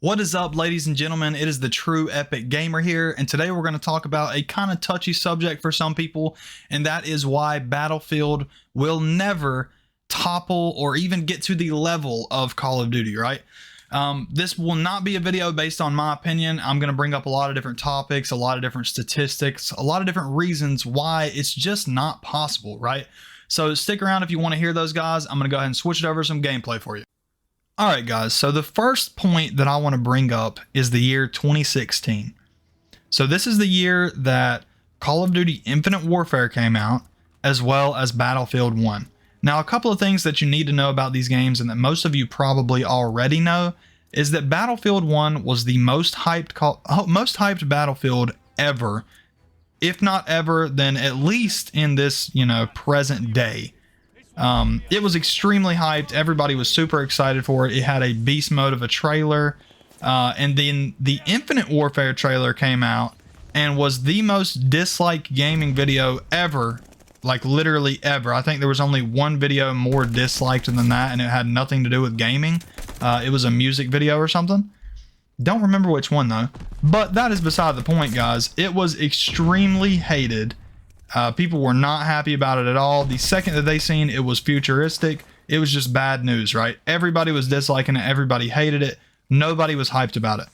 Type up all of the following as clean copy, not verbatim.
What is up, ladies and gentlemen? It is the True Epic Gamer here, and today we're going to talk about a kind of touchy subject for some people, and that is why Battlefield will never topple or even get to the level of Call of Duty, right? This will not be a video based on my opinion. I'm going to bring up a lot of different topics, a lot of different statistics, a lot of different reasons why it's just not possible, right? So stick around if you want to hear those, guys. I'm going to go ahead and switch it over to some gameplay for you. Alright guys, so the first point that I want to bring up is the year 2016. So this is the year that Call of Duty Infinite Warfare came out, as well as Battlefield 1. Now, a couple of things that you need to know about these games, and that most of you probably already know, is that Battlefield 1 was the most hyped Battlefield ever. If not ever, then at least in this, present day. It was extremely hyped. Everybody was super excited for it. It had a beast mode of a trailer. And then the Infinite Warfare trailer came out and was the most disliked gaming video ever. Like literally ever. I think there was only one video more disliked than that, and it had nothing to do with gaming. It was a music video or something. Don't remember which one though. But that is beside the point, guys. It was extremely hated. People were not happy about it at all. The second that they seen it was futuristic, it was just bad news, right? Everybody was disliking it. Everybody hated it. Nobody was hyped about it.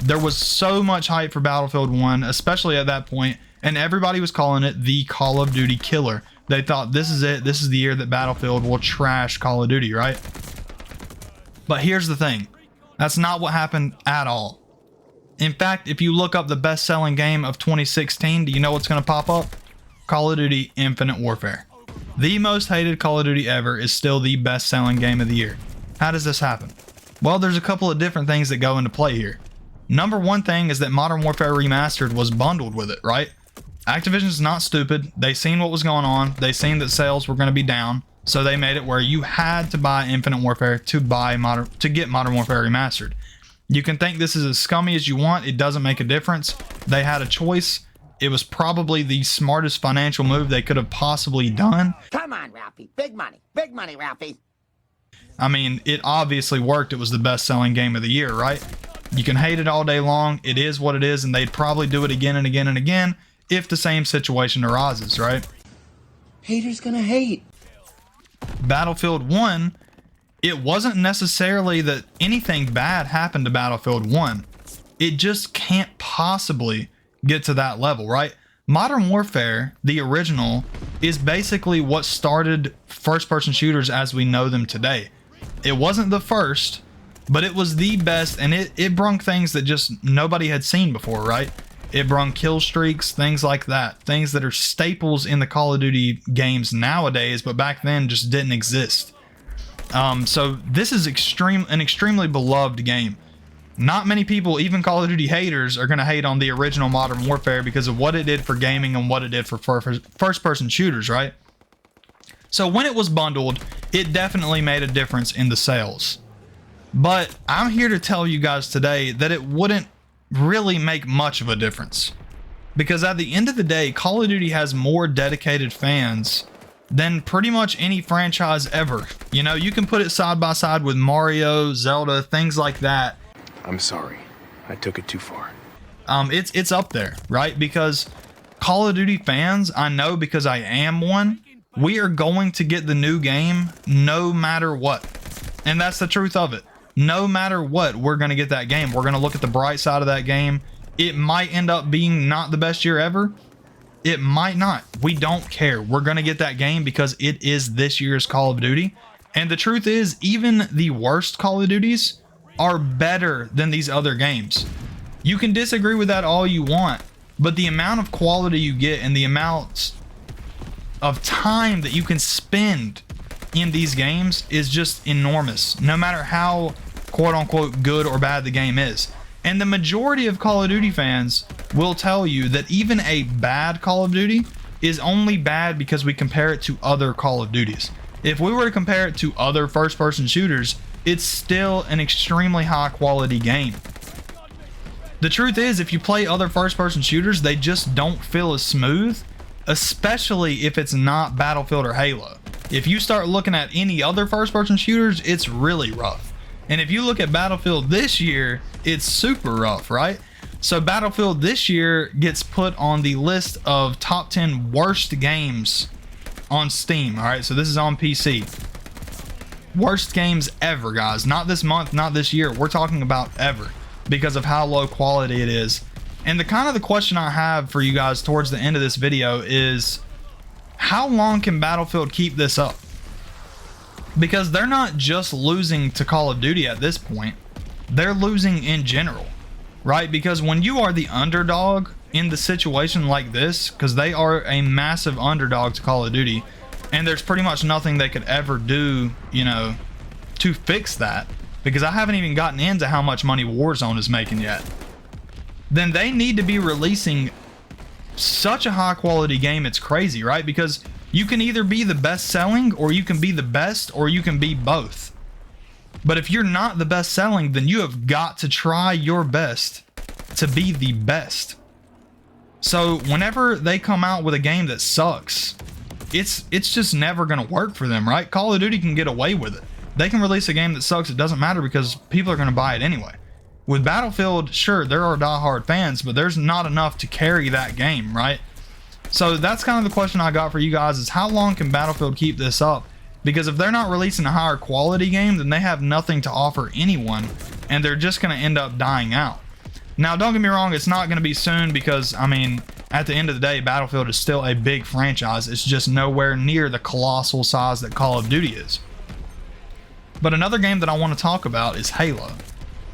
There was so much hype for Battlefield 1, especially at that point, and everybody was calling it the Call of Duty killer. They thought this is it. This is the year that Battlefield will trash Call of Duty, right? But here's the thing. That's not what happened at all. In fact, if you look up the best-selling game of 2016, do you know what's going to pop up? Call of Duty Infinite Warfare. The most hated Call of Duty ever is still the best-selling game of the year. How does this happen? Well, there's a couple of different things that go into play here. Number one thing is that Modern Warfare Remastered was bundled with it, right? Activision's not stupid. They seen what was going on. They seen that sales were going to be down, so they made it where you had to buy Infinite Warfare to get Modern Warfare Remastered. You can think this is as scummy as you want. It doesn't make a difference. They had a choice. It was probably the smartest financial move they could have possibly done. Come on, Ralphie. Big money, Ralphie. I mean, it obviously worked. It was the best-selling game of the year, right? You can hate it all day long. It is what it is, and they'd probably do it again and again and again if the same situation arises, right? Haters gonna hate. Battlefield 1, it wasn't necessarily that anything bad happened to Battlefield 1. It just can't possibly get to that level, right? Modern Warfare, the original, is basically what started first-person shooters as we know them today. It wasn't the first, but it was the best, and it brung things that just nobody had seen before, right? It brung kill streaks, things like that. Things that are staples in the Call of Duty games nowadays, but back then just didn't exist. So this is an extremely beloved game. Not many people, even Call of Duty haters, are going to hate on the original Modern Warfare because of what it did for gaming and what it did for first-person shooters, right? So when it was bundled, it definitely made a difference in the sales. But I'm here to tell you guys today that it wouldn't really make much of a difference. Because at the end of the day, Call of Duty has more dedicated fans than pretty much any franchise ever. You know, you can put it side by side with Mario, Zelda, things like that. I'm sorry, I took it too far. It's up there, right? Because Call of Duty fans, I know because I am one, we are going to get the new game no matter what. And that's the truth of it. No matter what, we're going to get that game. We're going to look at the bright side of that game. It might end up being not the best year ever. It might not. We don't care. We're going to get that game because it is this year's Call of Duty. And the truth is, even the worst Call of Duties are better than these other games. You can disagree with that all you want, but the amount of quality you get and the amount of time that you can spend in these games is just enormous, no matter how quote-unquote good or bad the game is. And the majority of Call of Duty fans will tell you that even a bad Call of Duty is only bad because we compare it to other Call of Duties. If we were to compare it to other first-person shooters, it's still an extremely high quality game. The truth is, if you play other first-person shooters, they just don't feel as smooth, especially if it's not Battlefield or Halo. If you start looking at any other first-person shooters, it's really rough. And if you look at Battlefield this year, it's super rough, right? So Battlefield this year gets put on the list of top 10 worst games on Steam. All right, so this is on PC. Worst games ever, guys. Not this month, not this year. We're talking about ever, because of how low quality it is. And the question I have for you guys towards the end of this video is, how long can Battlefield keep this up? Because they're not just losing to Call of Duty at this point, they're losing in general, right? Because when you are the underdog in the situation like this, because they are a massive underdog to Call of Duty, and there's pretty much nothing they could ever do, you know, to fix that, because I haven't even gotten into how much money Warzone is making yet, then they need to be releasing such a high quality game, it's crazy, right? Because you can either be the best selling, or you can be the best, or you can be both. But if you're not the best selling, then you have got to try your best to be the best. So whenever they come out with a game that sucks, it's just never going to work for them, right? Call of Duty can get away with it. They can release a game that sucks, it doesn't matter, because people are going to buy it anyway. With Battlefield, sure, there are diehard fans, but there's not enough to carry that game, right? So that's kind of the question I got for you guys, is how long can Battlefield keep this up? Because if they're not releasing a higher quality game, then they have nothing to offer anyone, and they're just going to end up dying out. Now, don't get me wrong, it's not going to be soon, because, I mean, at the end of the day, Battlefield is still a big franchise. It's just nowhere near the colossal size that Call of Duty is. But another game that I want to talk about is Halo.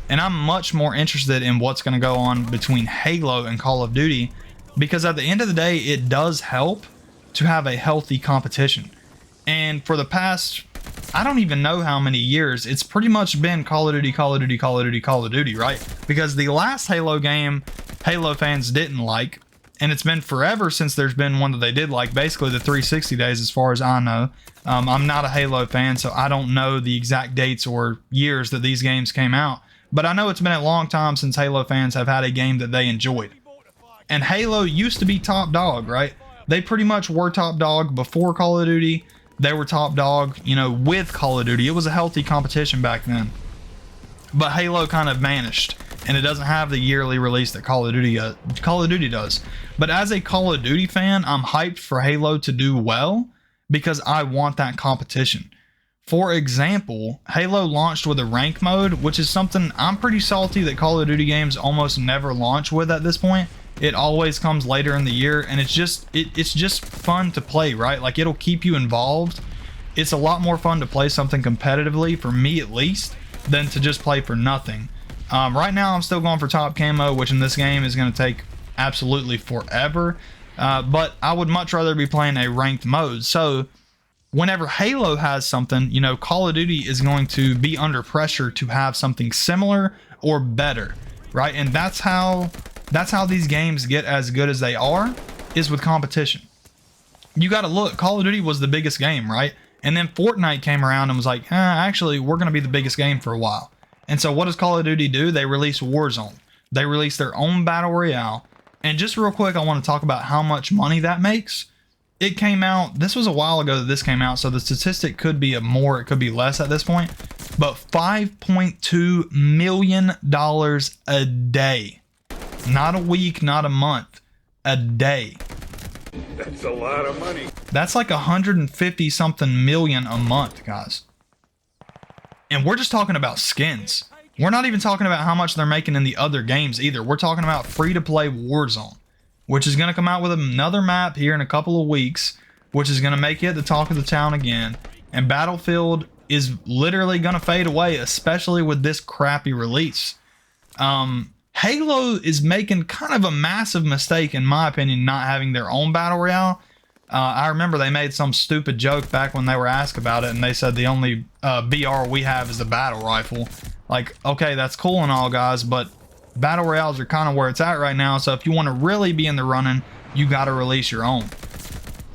And I'm much more interested in what's going to go on between Halo and Call of Duty, because at the end of the day, it does help to have a healthy competition. And for the past, I don't even know how many years, it's pretty much been Call of Duty, Call of Duty, Call of Duty, Call of Duty, right? Because the last Halo game, Halo fans didn't like, and it's been forever since there's been one that they did like, basically the 360 days as far as I know. I'm not a Halo fan, so I don't know the exact dates or years that these games came out. But I know it's been a long time since Halo fans have had a game that they enjoyed. And Halo used to be top dog, right? They pretty much were top dog before Call of Duty. They were top dog, you know, with Call of Duty. It was a healthy competition back then. But Halo kind of vanished, and it doesn't have the yearly release that Call of Duty does. But as a Call of Duty fan, I'm hyped for Halo to do well, because I want that competition. For example, Halo launched with a rank mode, which is something I'm pretty salty that Call of Duty games almost never launch with at this point. It always comes later in the year, and it's just fun to play, right? Like, it'll keep you involved. It's a lot more fun to play something competitively, for me at least, than to just play for nothing. Right now, I'm still going for top camo, which in this game is going to take absolutely forever. But I would much rather be playing a ranked mode. So whenever Halo has something, you know, Call of Duty is going to be under pressure to have something similar or better, right? And that's how these games get as good as they are, is with competition. You got to look, Call of Duty was the biggest game, right? And then Fortnite came around and was like, actually, we're going to be the biggest game for a while. And so what does Call of Duty do? They release Warzone. They release their own battle royale. And just real quick, I want to talk about how much money that makes. It came out, this was a while ago that this came out, so the statistic could be more, it could be less at this point, but $5.2 million a day. Not a week, not a month, a day. That's a lot of money. That's like 150 something million a month, guys. And we're just talking about skins. We're not even talking about how much they're making in the other games either. We're talking about free-to-play Warzone, which is going to come out with another map here in a couple of weeks, which is going to make it the talk of the town again. And Battlefield is literally going to fade away, especially with this crappy release. Halo is making kind of a massive mistake, in my opinion, not having their own battle royale. I remember they made some stupid joke back when they were asked about it, and they said the only BR we have is the battle rifle. Like, okay, that's cool and all, guys, but battle royales are kind of where it's at right now. So if you want to really be in the running, you got to release your own.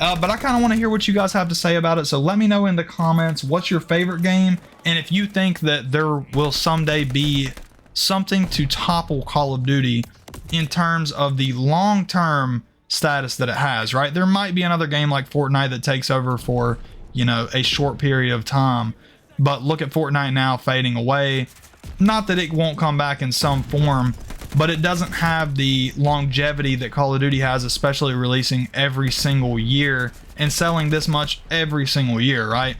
But I kind of want to hear what you guys have to say about it. So let me know in the comments, what's your favorite game? And if you think that there will someday be something to topple Call of Duty in terms of the long-term status that it has, right? There might be another game like Fortnite that takes over for, you know, a short period of time. But look at Fortnite now fading away. Not that it won't come back in some form, but it doesn't have the longevity that Call of Duty has, especially releasing every single year and selling this much every single year, right?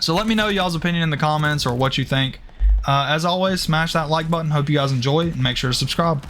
So let me know y'all's opinion in the comments or what you think. As always, smash that like button. Hope you guys enjoy and make sure to subscribe.